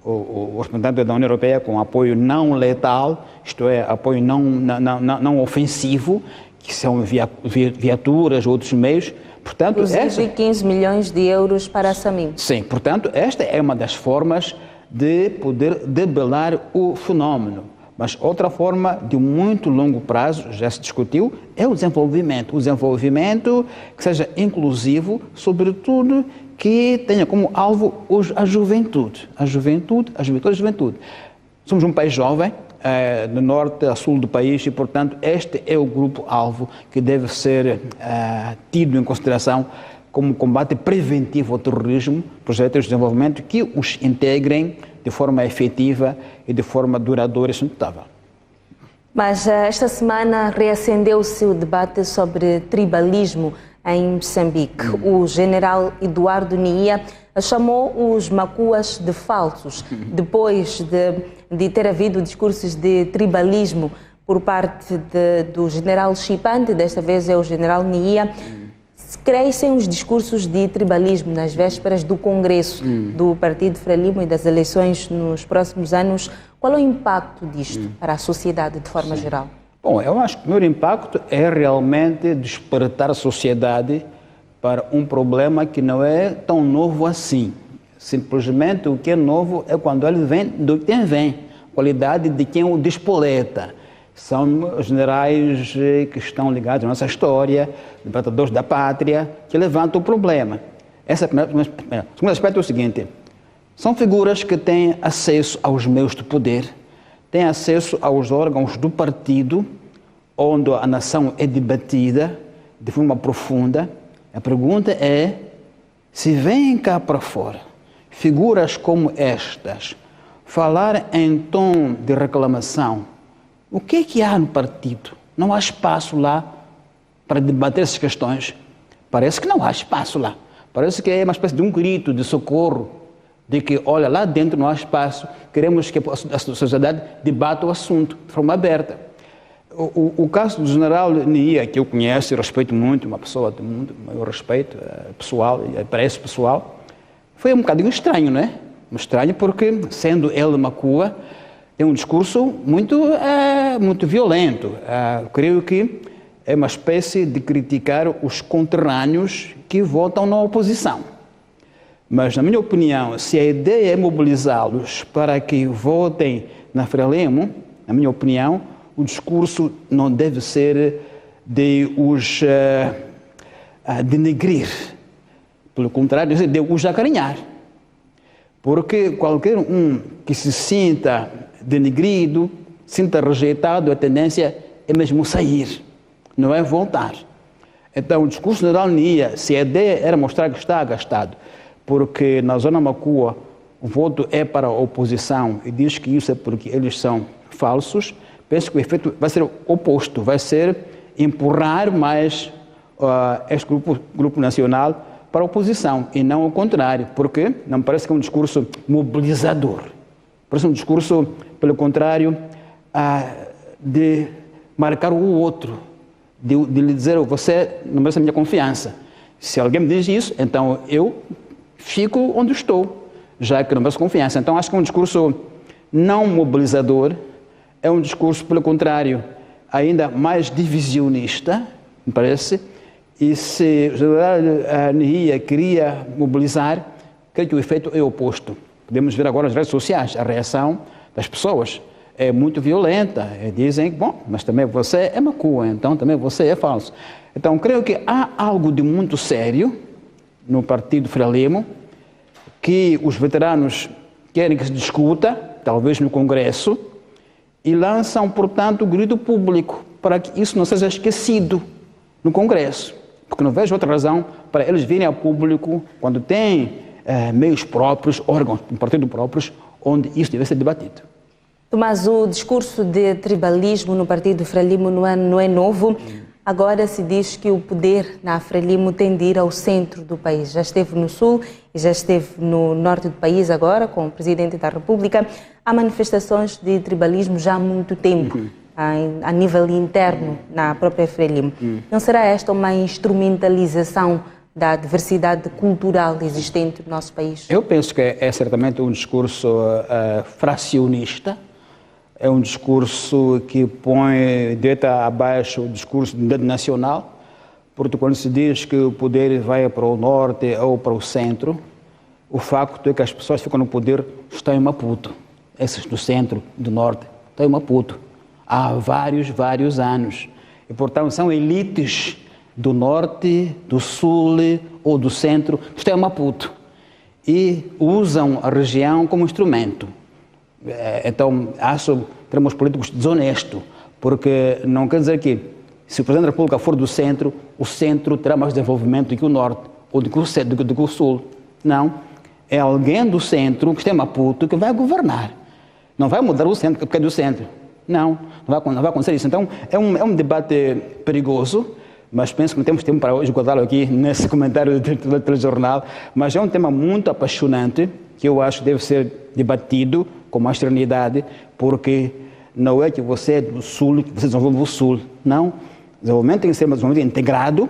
o representante da União Europeia com apoio não letal, isto é, apoio não ofensivo, que são viaturas ou outros meios. Portanto,
inclusive 15 milhões de euros para a SAMIM.
Sim, portanto, esta é uma das formas de poder debelar o fenómeno. Mas outra forma de muito longo prazo, já se discutiu, é o desenvolvimento que seja inclusivo, sobretudo que tenha como alvo a juventude. Somos um país jovem, do norte a sul do país, e, portanto, este é o grupo-alvo que deve ser tido em consideração como combate preventivo ao terrorismo, projetos de desenvolvimento que os integrem de forma efetiva e de forma duradoura e sustentável.
Mas esta semana reacendeu-se o debate sobre tribalismo em Moçambique. O general Eduardo Nia chamou os macuas de falsos, depois de ter havido discursos de tribalismo por parte do general Chipante, desta vez é o general Nia. Crescem os discursos de tribalismo nas vésperas do Congresso do Partido Frelimo e das eleições nos próximos anos. Qual é o impacto disto para a sociedade de forma geral?
Bom, eu acho que o primeiro impacto é realmente despertar a sociedade para um problema que não é tão novo assim. Simplesmente o que é novo é quando ele vem do quem vem, qualidade de quem o despoleta. São os generais que estão ligados à nossa história, libertadores da pátria, que levantam o problema. Esse é o primeiro. O segundo aspecto é o seguinte: são figuras que têm acesso aos meios de poder, têm acesso aos órgãos do partido, onde a nação é debatida de forma profunda. A pergunta é, se vêm cá para fora figuras como estas falar em tom de reclamação, o que é que há no partido? Não há espaço lá para debater essas questões? Parece que não há espaço lá. Parece que é uma espécie de um grito de socorro, de que, olha, lá dentro não há espaço, queremos que a sociedade debata o assunto de forma aberta. O caso do general Nia, que eu conheço e respeito muito, uma pessoa de muito maior respeito pessoal, parece pessoal, foi um bocadinho estranho, não é? Estranho porque, sendo ele Macua, tem um discurso muito violento. Eu creio que é uma espécie de criticar os conterrâneos que votam na oposição. Mas, na minha opinião, se a ideia é mobilizá-los para que votem na Frelimo, na minha opinião, o discurso não deve ser de os denegrir. Pelo contrário, de os acarinhar. Porque qualquer um que se sinta denegrido, sinta rejeitado, a tendência é mesmo sair, não é voltar. Então, o discurso general Nia, se a ideia era mostrar que está agastado, porque na zona Macua o voto é para a oposição e diz que isso é porque eles são falsos, penso que o efeito vai ser oposto, vai ser empurrar mais este grupo nacional para a oposição e não o contrário, porque não me parece que é um discurso mobilizador. Parece um discurso, pelo contrário, de marcar o outro, de lhe dizer, você não merece a minha confiança. Se alguém me diz isso, então eu fico onde estou, já que não mereço confiança. Então acho que é um discurso não mobilizador, é um discurso, pelo contrário, ainda mais divisionista, me parece. E se o general Nia queria mobilizar, creio que o efeito é oposto. Podemos ver agora nas redes sociais, a reação das pessoas é muito violenta. Dizem, bom, mas também você é Macua, então também você é falso. Então, creio que há algo de muito sério no Partido Frelimo, que os veteranos querem que se discuta, talvez no Congresso, e lançam, portanto, o grito público para que isso não seja esquecido no Congresso. Porque não vejo outra razão para eles virem a público quando têm meios próprios, órgãos do partido próprios, onde isso deve ser debatido.
Tomás, o discurso de tribalismo no Partido Frelimo não é novo. Agora se diz que o poder na Frelimo tem de ir ao centro do país. Já esteve no sul e já esteve no norte do país agora, com o Presidente da República. Há manifestações de tribalismo já há muito tempo. A nível interno na própria Frelimo. Não será esta uma instrumentalização da diversidade cultural existente no nosso país? Eu penso que é certamente um discurso fracionista, é um discurso que põe deita abaixo o discurso de unidade nacional, porque quando se diz que o poder vai para o norte ou para o centro, o facto é que as pessoas que ficam no poder estão em Maputo. Esses do centro, do norte, estão em Maputo. Há vários anos. E, portanto, são elites do norte, do sul ou do centro, que estão em Maputo. E usam a região como instrumento. Então, acho que teremos políticos desonestos, porque não quer dizer que, se o Presidente da República for do centro, o centro terá mais desenvolvimento do que o norte ou do que o sul. Não. É alguém do centro, que está em Maputo, que vai governar. Não vai mudar o centro porque é do centro. Não vai acontecer isso. Então, é um debate perigoso, mas penso que não temos tempo para hoje guardá-lo aqui nesse comentário do telejornal, mas é um tema muito apaixonante, que eu acho que deve ser debatido com mais serenidade, porque não é que você é do sul, que você desenvolve o sul. Não. Desenvolvimento tem que ser um desenvolvimento integrado,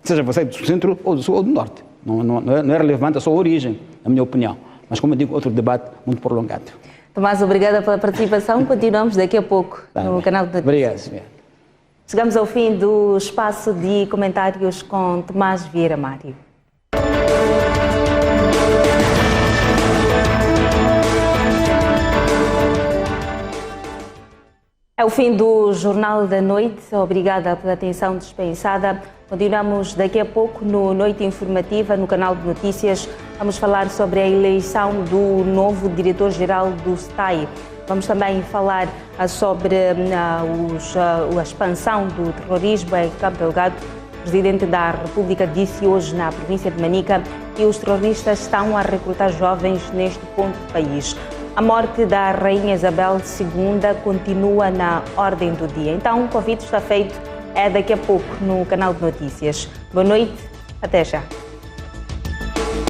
seja você do centro ou do sul ou do norte. Não é relevante a sua origem, na minha opinião. Mas, como eu digo, outro debate muito prolongado. Tomás, obrigada pela participação. Continuamos daqui a pouco no canal da
Obrigado.
Chegamos ao fim do espaço de comentários com Tomás Vieira Mário. É o fim do Jornal da Noite. Obrigada pela atenção dispensada. Continuamos daqui a pouco no Noite Informativa, no canal de notícias. Vamos falar sobre a eleição do novo diretor-geral do STAI. Vamos também falar sobre a expansão do terrorismo em Cabo Delgado. O presidente da República disse hoje na província de Manica que os terroristas estão a recrutar jovens neste ponto do país. A morte da Rainha Isabel II continua na ordem do dia. Então, o convite está feito. É daqui a pouco no canal de notícias. Boa noite, até já.